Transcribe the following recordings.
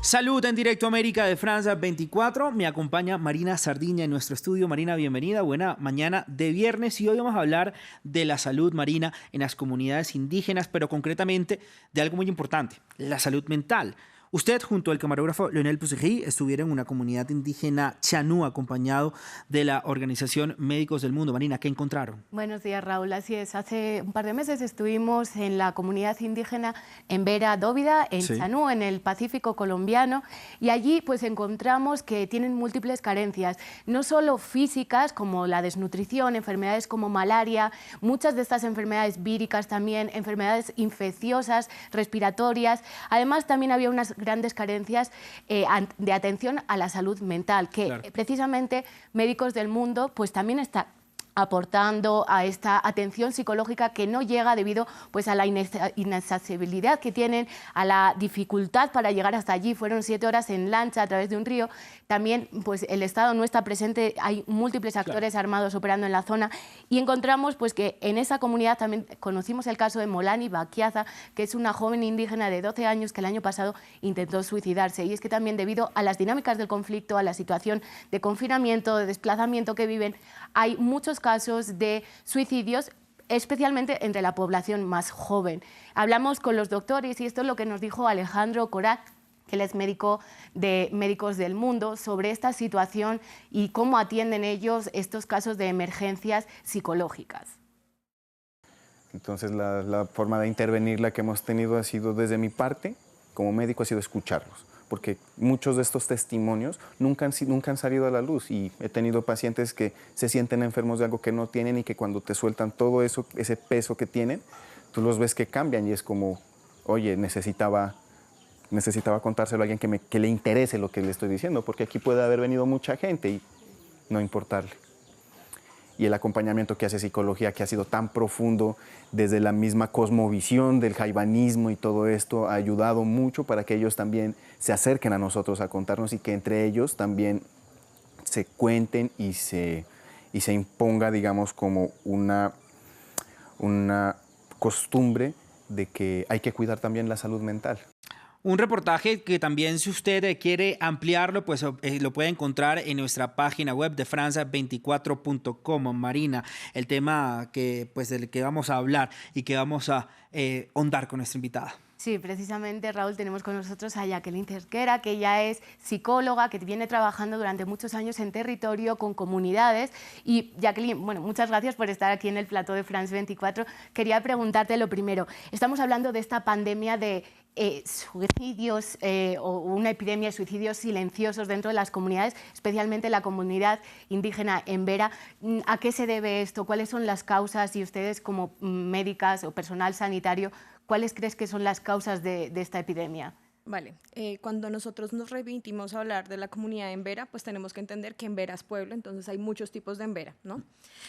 Salud en directo América de France 24. Me acompaña Marina Sardiña en nuestro estudio. Marina, bienvenida. Buena mañana de viernes y hoy vamos a hablar de la salud, Marina, en las comunidades indígenas, pero concretamente de algo muy importante, la salud mental. Usted, junto al camarógrafo Leonel Pusigí, estuvieron en una comunidad indígena chanú, acompañado de la Organización Médicos del Mundo. Marina, ¿qué encontraron? Buenos días, Raúl. Así es. Hace un par de meses estuvimos en la comunidad indígena Embera Dóvida, en Chanú, en el Pacífico colombiano, y allí pues encontramos que tienen múltiples carencias, no solo físicas, como la desnutrición, enfermedades como malaria, muchas de estas enfermedades víricas también, enfermedades infecciosas, respiratorias. Además, también había unas grandes carencias de atención a la salud mental, que precisamente Médicos del Mundo pues también está aportando a esta atención psicológica que no llega debido pues, a la inaccesibilidad que tienen, a la dificultad para llegar hasta allí. Fueron 7 horas en lancha a través de un río. También pues, el Estado no está presente, hay múltiples actores armados operando en la zona y encontramos pues, que en esa comunidad también conocimos el caso de Molani Baquiaza, que es una joven indígena de 12 años que el año pasado intentó suicidarse. Y es que también debido a las dinámicas del conflicto, a la situación de confinamiento, de desplazamiento que viven, hay muchos casos de suicidios, especialmente entre la población más joven. Hablamos con los doctores y esto es lo que nos dijo Alejandro Corat, que él es médico de Médicos del Mundo, sobre esta situación y cómo atienden ellos estos casos de emergencias psicológicas. Entonces la forma de intervenir la que hemos tenido ha sido, desde mi parte, como médico, ha sido escucharlos, porque muchos de estos testimonios nunca han salido a la luz y he tenido pacientes que se sienten enfermos de algo que no tienen y que cuando te sueltan todo eso, ese peso que tienen, tú los ves que cambian y es como, oye, necesitaba contárselo a alguien que le interese lo que le estoy diciendo, porque aquí puede haber venido mucha gente y no importarle. Y el acompañamiento que hace psicología, que ha sido tan profundo desde la misma cosmovisión del jaibanismo y todo esto, ha ayudado mucho para que ellos también se acerquen a nosotros a contarnos y que entre ellos también se cuenten y se imponga, digamos, como una costumbre de que hay que cuidar también la salud mental. Un reportaje que también, si usted quiere ampliarlo, pues lo puede encontrar en nuestra página web de france24.com. Marina, el tema del que vamos a hablar y que vamos a ahondar con nuestra invitada. Sí, precisamente, Raúl, tenemos con nosotros a Jacqueline Cerquera, que ella es psicóloga, que viene trabajando durante muchos años en territorio con comunidades. Y Jacqueline, bueno, muchas gracias por estar aquí en el plató de France 24. Quería preguntarte lo primero. Estamos hablando de esta pandemia de suicidios o una epidemia de suicidios silenciosos dentro de las comunidades, especialmente la comunidad indígena Embera. ¿A qué se debe esto? ¿Cuáles son las causas? Y ustedes, como médicas o personal sanitario, ¿cuáles crees que son las causas de esta epidemia? Vale, cuando nosotros nos remitimos a hablar de la comunidad de Embera, pues tenemos que entender que Embera es pueblo, entonces hay muchos tipos de Embera, ¿no?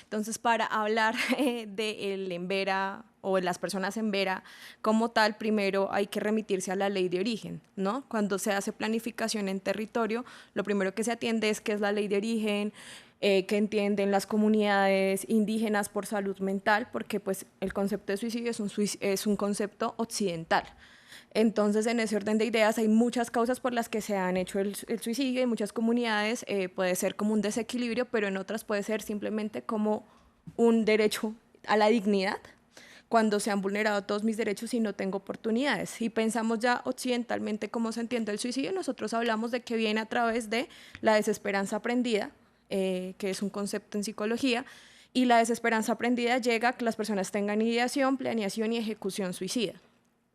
Entonces, para hablar del Embera o de las personas Embera como tal, primero hay que remitirse a la ley de origen, ¿no? Cuando se hace planificación en territorio, lo primero que se atiende es qué es la ley de origen, que entienden las comunidades indígenas por salud mental, porque pues el concepto de suicidio es un concepto occidental. Entonces, en ese orden de ideas, hay muchas causas por las que se han hecho el suicidio. En muchas comunidades puede ser como un desequilibrio, pero en otras puede ser simplemente como un derecho a la dignidad, cuando se han vulnerado todos mis derechos y no tengo oportunidades. Si pensamos ya occidentalmente cómo se entiende el suicidio, nosotros hablamos de que viene a través de la desesperanza aprendida, que es un concepto en psicología, y la desesperanza aprendida llega a que las personas tengan ideación, planeación y ejecución suicida.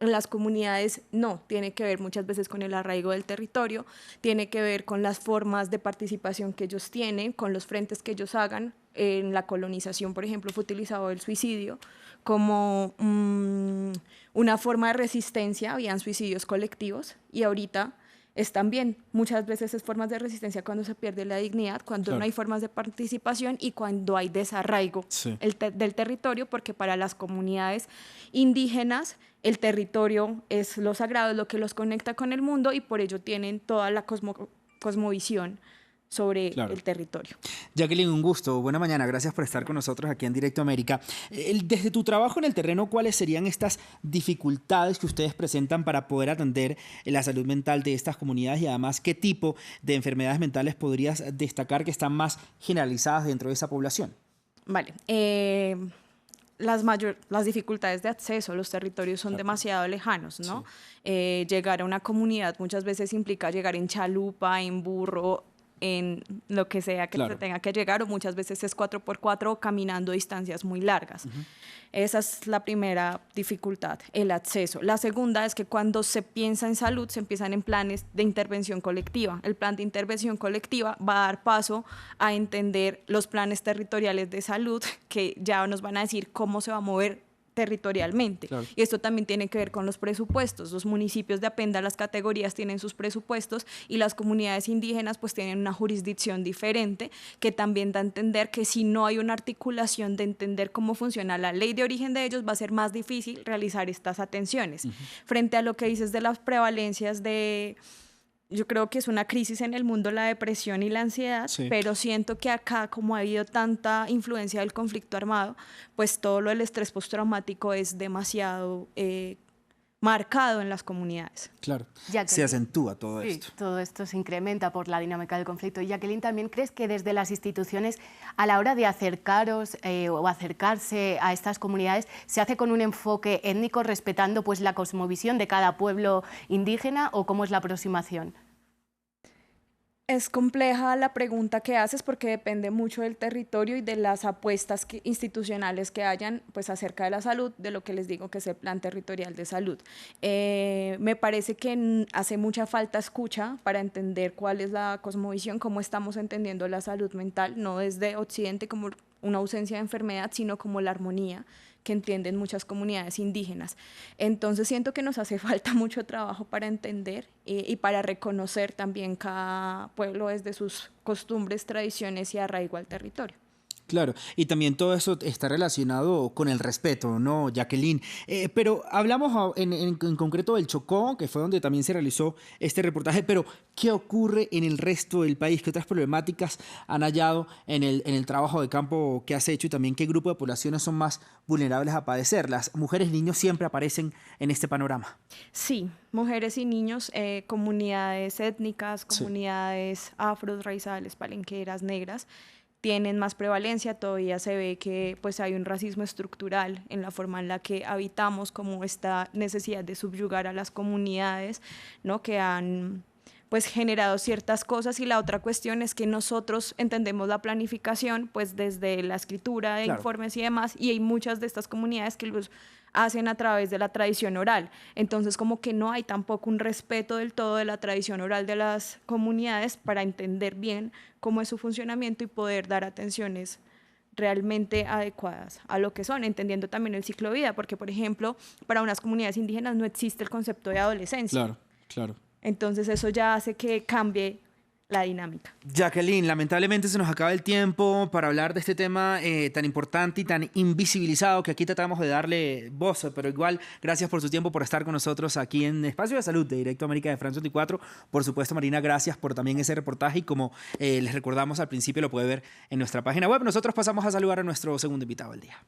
En las comunidades no, tiene que ver muchas veces con el arraigo del territorio, tiene que ver con las formas de participación que ellos tienen, con los frentes que ellos hagan. En la colonización, por ejemplo, fue utilizado el suicidio como una forma de resistencia, habían suicidios colectivos y ahorita es también muchas veces es formas de resistencia cuando se pierde la dignidad, cuando no hay formas de participación y cuando hay desarraigo del territorio, porque para las comunidades indígenas el territorio es lo sagrado, es lo que los conecta con el mundo y por ello tienen toda la cosmovisión sobre Claro. el territorio. Jacqueline, un gusto. Buena mañana. Gracias por estar con nosotros aquí en Directo América. Desde tu trabajo en el terreno, ¿cuáles serían estas dificultades que ustedes presentan para poder atender la salud mental de estas comunidades y además qué tipo de enfermedades mentales podrías destacar que están más generalizadas dentro de esa población? Vale. Las dificultades de acceso, los territorios son demasiado lejanos, ¿no? Llegar a una comunidad muchas veces implica llegar en chalupa, en burro, en lo que sea que se tenga que llegar, o muchas veces es 4x4 o caminando distancias muy largas. Esa es la primera dificultad, el acceso. La segunda es que cuando se piensa en salud, se empiezan en planes de intervención colectiva. El plan de intervención colectiva va a dar paso a entender los planes territoriales de salud, que ya nos van a decir cómo se va a mover territorialmente. Claro. Y esto también tiene que ver con los presupuestos. Los municipios de acuerdo a las categorías tienen sus presupuestos y las comunidades indígenas pues tienen una jurisdicción diferente que también da a entender que si no hay una articulación de entender cómo funciona la ley de origen de ellos, va a ser más difícil realizar estas atenciones. Frente a lo que dices de las prevalencias de... Yo creo que es una crisis en el mundo la depresión y la ansiedad, pero siento que acá, como ha habido tanta influencia del conflicto armado, pues todo lo del estrés postraumático es demasiado marcado en las comunidades. Claro, se acentúa todo esto. Todo esto se incrementa por la dinámica del conflicto. Y Jacqueline, ¿también crees que desde las instituciones, a la hora de acercaros o acercarse a estas comunidades, se hace con un enfoque étnico, respetando pues la cosmovisión de cada pueblo indígena, o cómo es la aproximación? Es compleja la pregunta que haces porque depende mucho del territorio y de las apuestas institucionales que hayan pues, acerca de la salud, de lo que les digo que es el Plan Territorial de Salud. Me parece que hace mucha falta escucha para entender cuál es la cosmovisión, cómo estamos entendiendo la salud mental, no desde Occidente como una ausencia de enfermedad, sino como la armonía que entienden muchas comunidades indígenas. Entonces siento que nos hace falta mucho trabajo para entender y para reconocer también cada pueblo desde sus costumbres, tradiciones y arraigo al territorio. Claro, y también todo eso está relacionado con el respeto, ¿no, Jacqueline? Pero hablamos en concreto del Chocó, que fue donde también se realizó este reportaje, pero ¿qué ocurre en el resto del país? ¿Qué otras problemáticas han hallado en el trabajo de campo que has hecho y también qué grupo de poblaciones son más vulnerables a padecer? Las mujeres y niños siempre aparecen en este panorama. Sí, mujeres y niños, comunidades étnicas, comunidades afros, raizales, palenqueras, negras, tienen más prevalencia. Todavía se ve que pues, hay un racismo estructural en la forma en la que habitamos, como esta necesidad de subyugar a las comunidades, ¿no? Que han pues, generado ciertas cosas. Y la otra cuestión es que nosotros entendemos la planificación pues, desde la escritura de informes y demás, y hay muchas de estas comunidades que los hacen a través de la tradición oral. Entonces, como que no hay tampoco un respeto del todo de la tradición oral de las comunidades para entender bien cómo es su funcionamiento y poder dar atenciones realmente adecuadas a lo que son, entendiendo también el ciclo de vida, porque, por ejemplo, para unas comunidades indígenas no existe el concepto de adolescencia. Claro, claro. Entonces, eso ya hace que cambie la dinámica. Jacqueline, lamentablemente se nos acaba el tiempo para hablar de este tema tan importante y tan invisibilizado que aquí tratamos de darle voz, pero igual, gracias por su tiempo, por estar con nosotros aquí en Espacio de Salud de Directo América de France 24. Por supuesto, Marina, gracias por también ese reportaje y como les recordamos al principio, lo puede ver en nuestra página web. Nosotros pasamos a saludar a nuestro segundo invitado del día.